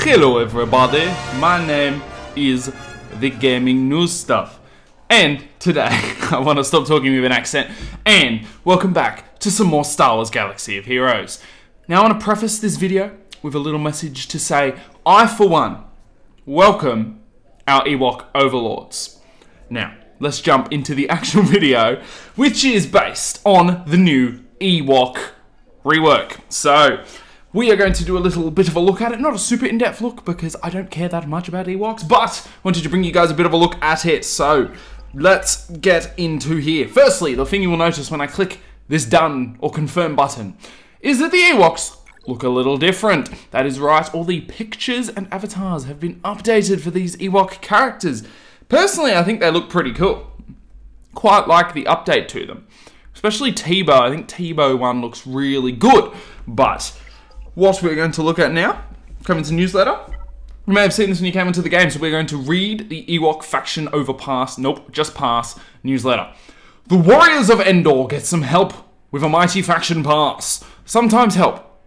Hello everybody, my name is the Gaming News Stuff, and today I want to stop talking with an accent, and welcome back to some more Star Wars Galaxy of Heroes. Now I want to preface this video with a little message to say, I for one, welcome our EWOK Overlords. Now, let's jump into the actual video, which is based on the new EWOK rework. So, we are going to do a little bit of a look at it. Not a super in-depth look, because I don't care that much about EWOKs, but wanted to bring you guys a bit of a look at it. So, let's get into here. Firstly, the thing you will notice when I click this done or confirm button is that the EWOKs look a little different. That is right, all the pictures and avatars have been updated for these EWOK characters. Personally, I think they look pretty cool. Quite like the update to them. Especially Tebow. I think Tebow one looks really good. But what we're going to look at now, coming to newsletter. You may have seen this when you came into the game, so we're going to read the EWOK Faction Overpass, nope, just pass, newsletter. The Warriors of Endor get some help with a mighty faction pass. Sometimes help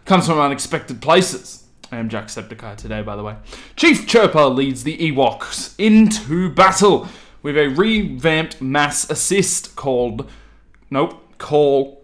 comes from unexpected places. I am Jacksepticeye today, by the way. Chief Chirper leads the EWOKs into battle with a revamped mass assist call,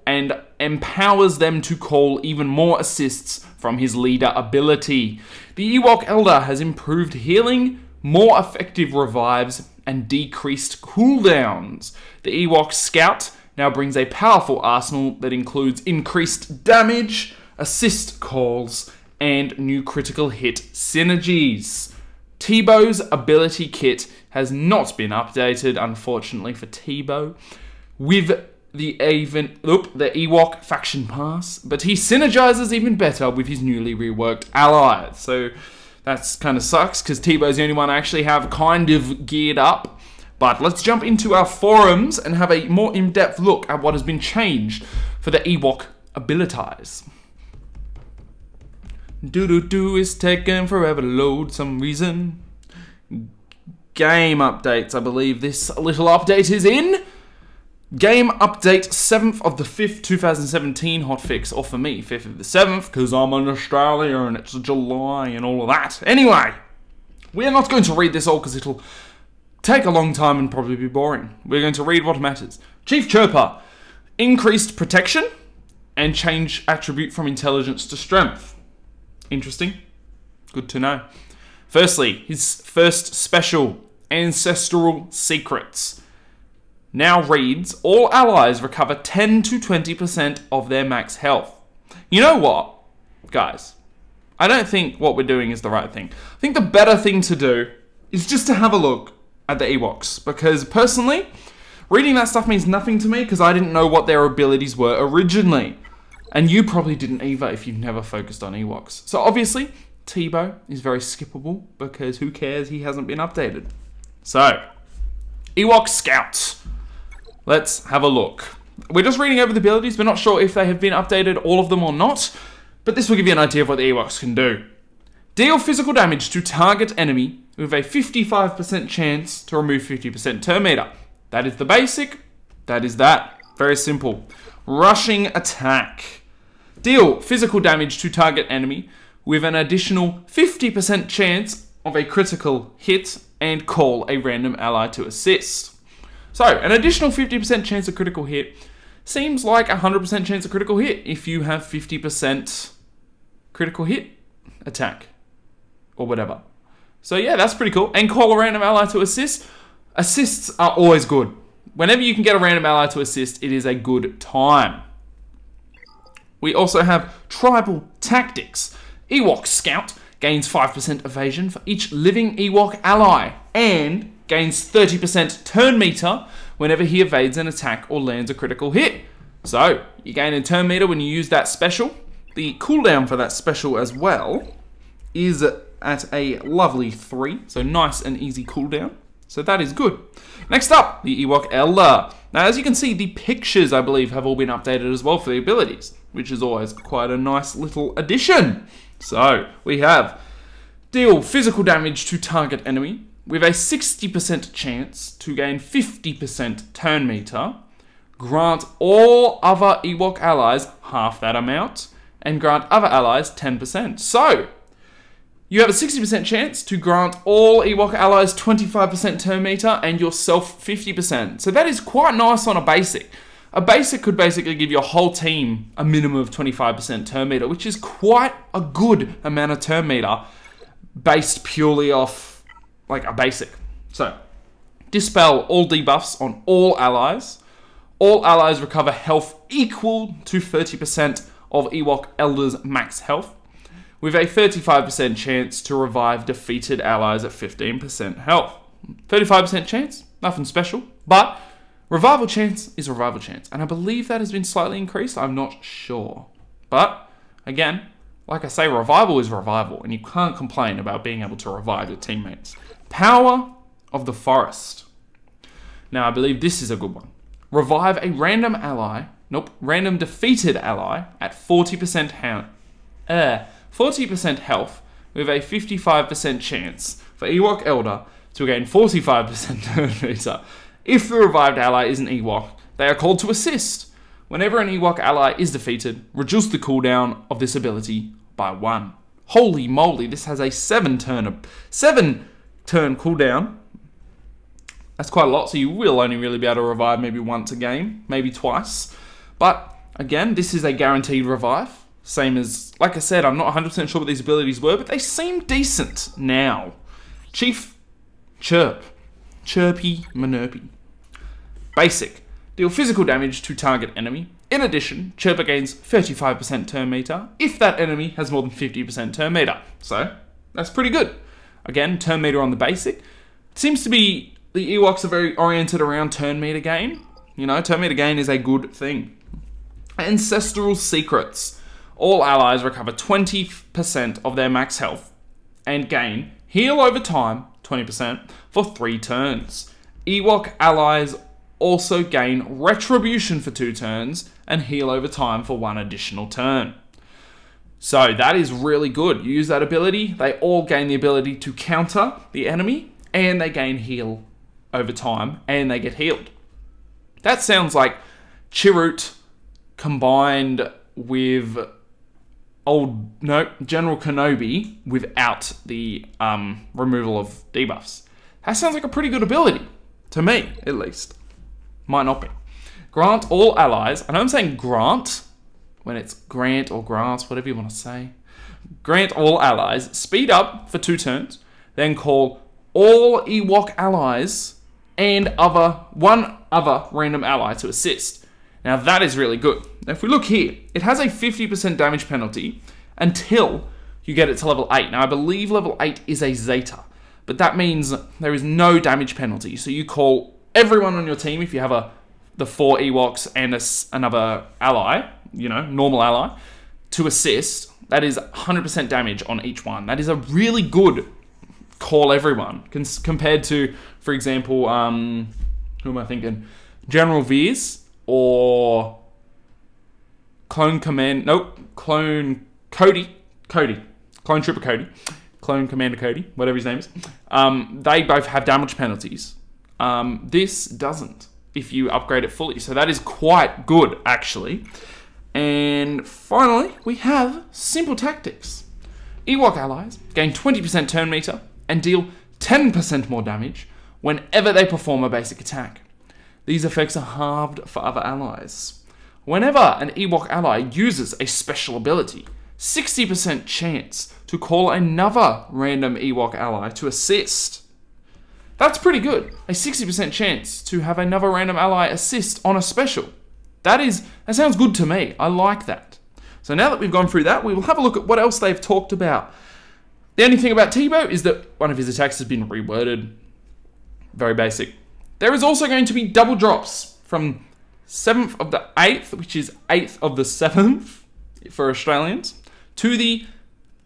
and empowers them to call even more assists from his leader ability. The EWOK Elder has improved healing, more effective revives, and decreased cooldowns. The EWOK Scout now brings a powerful arsenal that includes increased damage, assist calls, and new critical hit synergies. Tebow's ability kit has not been updated, unfortunately for Tebow, with the EWOK Faction Pass, but he synergizes even better with his newly reworked allies. So that's kind of sucks, because Tebow's the only one I actually have kind of geared up. But let's jump into our forums and have a more in-depth look at what has been changed for the EWOK abilities. Do is taking forever to load some reason. Game updates, I believe this little update is in. Game update 7th of the 5th, 2017 hotfix, or for me, 5th of the 7th, because I'm in Australia and it's July and all of that. Anyway, we're not going to read this all because it'll take a long time and probably be boring. We're going to read what matters. Chief Chirper, increased protection and change attribute from intelligence to strength. Interesting. Good to know. Firstly, his first special, Ancestral Secrets, now reads, all allies recover 10 to 20% of their max health. You know what, guys? I don't think what we're doing is the right thing. I think the better thing to do is just to have a look at the EWOKs, because personally, reading that stuff means nothing to me because I didn't know what their abilities were originally. And you probably didn't either if you've never focused on EWOKs. So obviously, Tebow is very skippable because who cares, he hasn't been updated. So, EWOK Scouts. Let's have a look. We're just reading over the abilities. We're not sure if they have been updated, all of them or not. But this will give you an idea of what the EWOKs can do. Deal physical damage to target enemy with a 55% chance to remove 50% turn meter. That is the basic. That is that. Very simple. Rushing attack. Deal physical damage to target enemy with an additional 50% chance of a critical hit and call a random ally to assist. So, an additional 50% chance of critical hit seems like a 100% chance of critical hit if you have 50% critical hit attack or whatever. So yeah, that's pretty cool. And call a random ally to assist. Assists are always good. Whenever you can get a random ally to assist, it is a good time. We also have Tribal Tactics. EWOK Scout gains 5% evasion for each living EWOK ally and gains 30% turn meter whenever he evades an attack or lands a critical hit. So, you gain a turn meter when you use that special. The cooldown for that special as well is at a lovely 3, so nice and easy cooldown. So that is good. Next up, the EWOK Elder. Now, as you can see, the pictures, I believe, have all been updated as well for the abilities, which is always quite a nice little addition. So, we have deal physical damage to target enemy with a 60% chance to gain 50% turn meter, grant all other EWOK allies half that amount, and grant other allies 10%. So, You have a 60% chance to grant all Ewok allies 25% turn meter and yourself 50%. So that is quite nice on a basic. A basic could basically give your whole team a minimum of 25% turn meter, which is quite a good amount of turn meter based purely off like a basic. So, dispel all debuffs on all allies. All allies recover health equal to 30% of Ewok Elder's max health, with a 35% chance to revive defeated allies at 15% health. 35% chance, nothing special, but revival chance is revival chance, and I believe that has been slightly increased, I'm not sure. But, again, like I say, revival is revival, and you can't complain about being able to revive your teammates. Power of the Forest. Now, I believe this is a good one. Revive a random ally, random defeated ally at 40% health with a 55% chance for Ewok Elder to gain 45% turn meter. If the revived ally is an Ewok, they are called to assist. Whenever an Ewok ally is defeated, reduce the cooldown of this ability by 1. Holy moly, this has a 7 turn cooldown. That's quite a lot, so you will only really be able to revive maybe once a game, maybe twice. But again, this is a guaranteed revive. Same as, like I said, I'm not 100% sure what these abilities were, but they seem decent now. Chief Chirp. Chirpy Manurpy. Basic. Deal physical damage to target enemy. In addition, Chirper gains 35% turn meter if that enemy has more than 50% turn meter. So, that's pretty good. Again, turn meter on the basic. It seems to be the Ewoks are very oriented around turn meter gain. You know, turn meter gain is a good thing. Ancestral Secrets. All allies recover 20% of their max health and gain heal over time, 20%, for 3 turns. Ewok allies also gain retribution for 2 turns and heal over time for 1 additional turn. So that is really good. You use that ability, they all gain the ability to counter the enemy, and they gain heal over time, and they get healed. That sounds like Chirrut combined with General Kenobi without the removal of debuffs. That sounds like a pretty good ability, to me, at least. Might not be. Grant all allies, I know I'm saying grant, when it's grant or grant, whatever you want to say. Grant all allies, speed up for 2 turns, then call all Ewok allies and one other random ally to assist. Now that is really good. Now if we look here, it has a 50% damage penalty until you get it to level 8. Now I believe level 8 is a Zeta, but that means there is no damage penalty. So you call everyone on your team, if you have the 4 Ewoks and another ally, normal ally, to assist. That is 100% damage on each one. That is a really good call everyone, compared to, for example, who am I thinking? General Veers or Clone Trooper Cody, Clone Commander Cody, whatever his name is. They both have damage penalties. This doesn't, if you upgrade it fully. So that is quite good, actually. And finally, we have Simple Tactics. Ewok allies gain 20% turn meter and deal 10% more damage whenever they perform a basic attack. These effects are halved for other allies. Whenever an Ewok ally uses a special ability, 60% chance to call another random Ewok ally to assist. That's pretty good. A 60% chance to have another random ally assist on a special. That sounds good to me. I like that. So now that we've gone through that, we will have a look at what else they've talked about. The only thing about Tebow is that one of his attacks has been reworded. Very basic. There is also going to be double drops from 7th of the 8th, which is 8th of the 7th for Australians, to the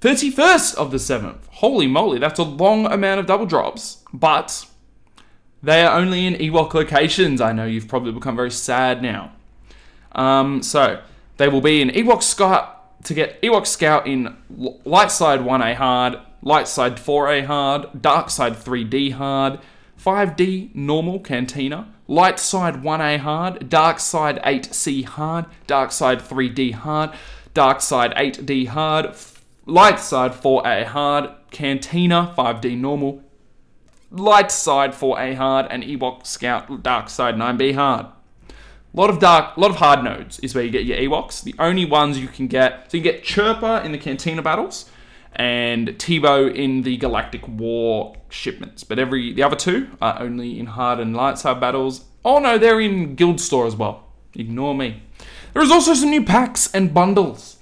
31st of the 7th. Holy moly, that's a long amount of double drops, but they are only in Ewok locations. I know you've probably become very sad now. So they will be in Ewok Scout to get Ewok Scout in Light Side 1A hard, Light Side 4A hard, Dark Side 3D hard, 5D normal Cantina, Light Side 1A hard, Dark Side 8C hard, Dark Side 3D hard, Dark Side 8D hard, Light Side 4A hard, Cantina 5D normal, light side 4A hard, and Ewok Scout dark side 9B hard. A lot of hard nodes is where you get your Ewoks. The only ones you can get, so you get Chirper in the Cantina battles, and Tebow in the Galactic War shipments. But the other two are only in hard and light side battles. Oh no, they're in Guild Store as well. Ignore me. There is also some new packs and bundles,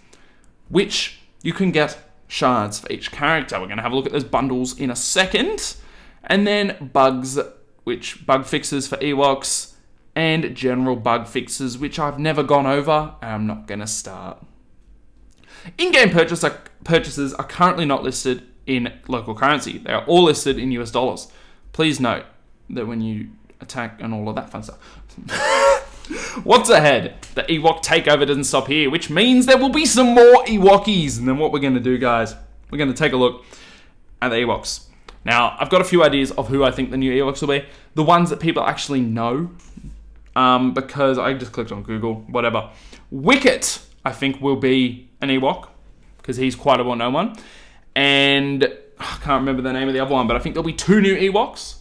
which you can get shards for each character. We're going to have a look at those bundles in a second. And then bugs, which bug fixes for Ewoks, and general bug fixes, which I've never gone over, and I'm not going to start. In-game purchases are currently not listed in local currency. They are all listed in US dollars. Please note that when you attack and all of that fun stuff. What's ahead? The Ewok takeover doesn't stop here, which means there will be some more Ewokies. And then what we're going to do, guys, we're going to take a look at the Ewoks. Now, I've got a few ideas of who I think the new Ewoks will be. The ones that people actually know, because I just clicked on Google, whatever. Wicket, I think, will be an Ewok, because he's quite a well-known one. And I can't remember the name of the other one, but I think there'll be 2 new Ewoks,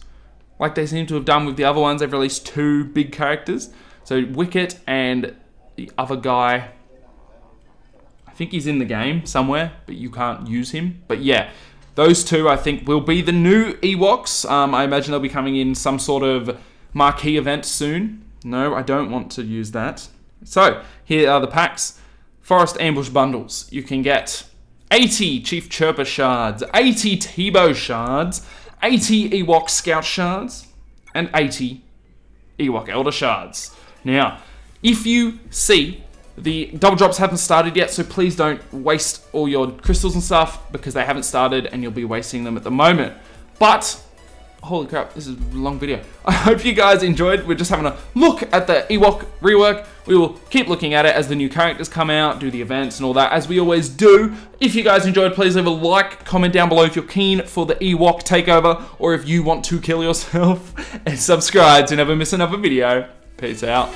like they seem to have done with the other ones. They've released 2 big characters. So Wicket and the other guy, I think he's in the game somewhere, but you can't use him. But yeah, those 2, I think, will be the new Ewoks. I imagine they'll be coming in some sort of marquee event soon. No, I don't want to use that. So, here are the packs. Forest Ambush bundles. You can get 80 Chief Chirper shards, 80 Tebow shards, 80 Ewok Scout shards, and 80 Ewok Elder shards. Now, if you see, the double drops haven't started yet, so please don't waste all your crystals and stuff, because they haven't started and you'll be wasting them at the moment. But, holy crap, this is a long video. I hope you guys enjoyed. We're just having a look at the EWOK rework. We will keep looking at it as the new characters come out, do the events and all that, as we always do. If you guys enjoyed, please leave a like, comment down below if you're keen for the EWOK takeover, or if you want to kill yourself, and subscribe to never miss another video. Peace out.